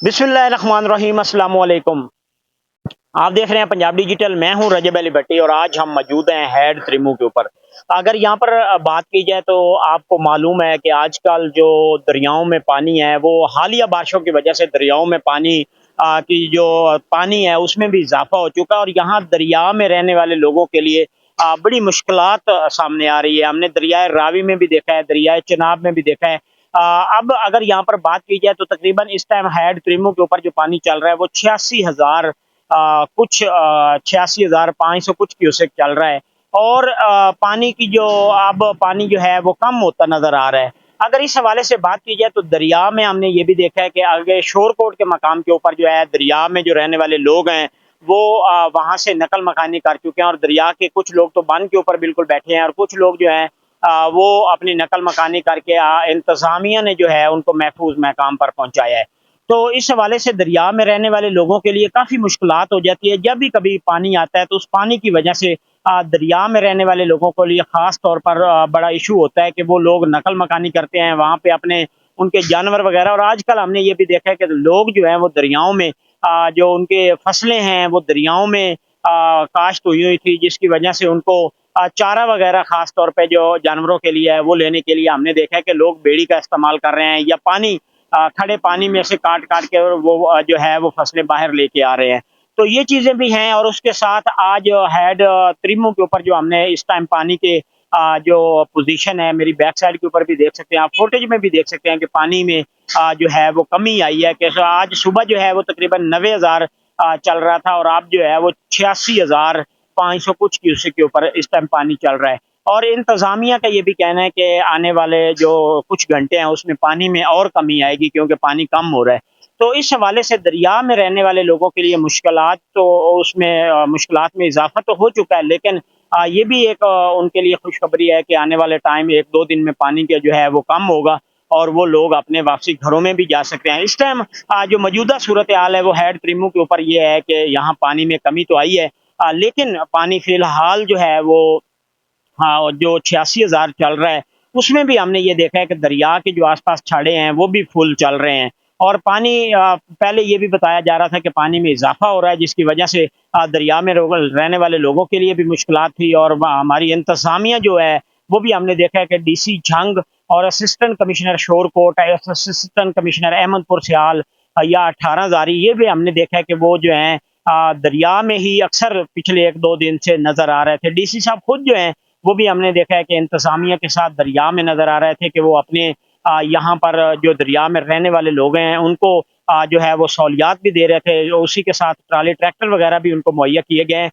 बिस्मिल्लाहिर्रहमानिर्रहीम अस्सलाम वालेकुम। आप देख रहे हैं पंजाब डिजिटल। मैं हूं रजब अली भट्टी और आज हम मौजूद हैं हेड त्रिमू के ऊपर। अगर यहाँ पर बात की जाए तो आपको मालूम है कि आजकल जो दरियाओं में पानी है वो हालिया बारिशों की वजह से दरियाओं में पानी की जो पानी है उसमें भी इजाफा हो चुका है और यहाँ दरिया में रहने वाले लोगों के लिए बड़ी मुश्किलात सामने आ रही है। हमने दरियाए रावी में भी देखा है, दरियाए चिनाब में भी देखा है। अब अगर यहाँ पर बात की जाए तो तकरीबन इस टाइम हेड त्रिमू के ऊपर जो पानी चल रहा है वो 86,000 कुछ 86,500 कुछ क्यूसेक चल रहा है और पानी की जो अब पानी जो है वो कम होता नजर आ रहा है। अगर इस हवाले से बात की जाए तो दरिया में हमने ये भी देखा है कि आगे शोरकोट के मकाम के ऊपर जो है दरिया में जो रहने वाले लोग हैं वो वहां से नकल मकानी कर चुके हैं और दरिया के कुछ लोग तो बंद के ऊपर बिल्कुल बैठे हैं और कुछ लोग जो हैं वो अपनी नकल मकानी करके इंतजामिया ने जो है उनको महफूज मकाम पर पहुंचाया है। तो इस हवाले से दरिया में रहने वाले लोगों के लिए काफ़ी मुश्किलात हो जाती है। जब भी कभी पानी आता है तो उस पानी की वजह से दरिया में रहने वाले लोगों के लिए ख़ास तौर पर बड़ा इशू होता है कि वो लोग नकल मकानी करते हैं वहाँ पे अपने उनके जानवर वगैरह। और आजकल हमने ये भी देखा है कि लोग जो हैं वो दरियाओं में जो उनके फसलें हैं वो दरियाओं में काश्त हुई हुई थी जिसकी वजह से उनको चारा वगैरह ख़ास तौर पे जो जानवरों के लिए है वो लेने के लिए हमने देखा है कि लोग बेड़ी का इस्तेमाल कर रहे हैं या पानी खड़े पानी में से काट काट के वो जो है वो फसलें बाहर लेके आ रहे हैं। तो ये चीज़ें भी हैं और उसके साथ आज हेड त्रिमू के ऊपर जो हमने इस टाइम पानी के जो पोजीशन है मेरी बैक साइड के ऊपर भी देख सकते हैं, आप फुटेज में भी देख सकते हैं कि पानी में जो है वो कमी आई है। कि आज सुबह जो है वो तकरीबन 90,000 चल रहा था और अब जो है वो 86,500 कुछ क्यूसेक के ऊपर इस टाइम पानी चल रहा है। और इंतज़ामिया का ये भी कहना है कि आने वाले जो कुछ घंटे हैं उसमें पानी में और कमी आएगी क्योंकि पानी कम हो रहा है। तो इस हवाले से दरिया में रहने वाले लोगों के लिए मुश्किलात तो उसमें मुश्किलात में इजाफा तो हो चुका है, लेकिन ये भी एक उनके लिए खुशखबरी है कि आने वाले टाइम 1-2 दिन में पानी का जो है वो कम होगा और वो लोग अपने वापसी घरों में भी जा सकते हैं। इस टाइम जो मौजूदा सूरत हाल है वो हेड त्रिमू के ऊपर ये है कि यहाँ पानी में कमी तो आई है, लेकिन पानी फिलहाल जो है वो हाँ, जो 86,000 चल रहा है, उसमें भी हमने ये देखा है कि दरिया के जो आस-पास छाड़े हैं, वो भी फुल चल रहे हैं। और पानी पहले ये भी बताया जा रहा था कि पानी में इज़ाफ़ा हो रहा है, जिसकी वजह से दरिया में रहने वाले लोगों के लिए भी मुश्किलात थी और हमारी इंतज़ामिया जो है, वो भी हमने देखा है कि डीसी झंग और assistant commissioner Shorkot, assistant commissioner Ahmedpur Sial या 18 जारी, ये भी हमने देखा है कि वो जो हैं दरिया में ही अक्सर पिछले 1-2 दिन से नज़र आ रहे थे। डीसी साहब खुद जो हैं वो भी हमने देखा है कि इंतज़ामिया के साथ दरिया में नज़र आ रहे थे कि वो अपने यहाँ पर जो दरिया में रहने वाले लोग हैं उनको जो है वो सहूलियात भी दे रहे थे। उसी के साथ ट्राली ट्रैक्टर वगैरह भी उनको मुहैया किए गए हैं।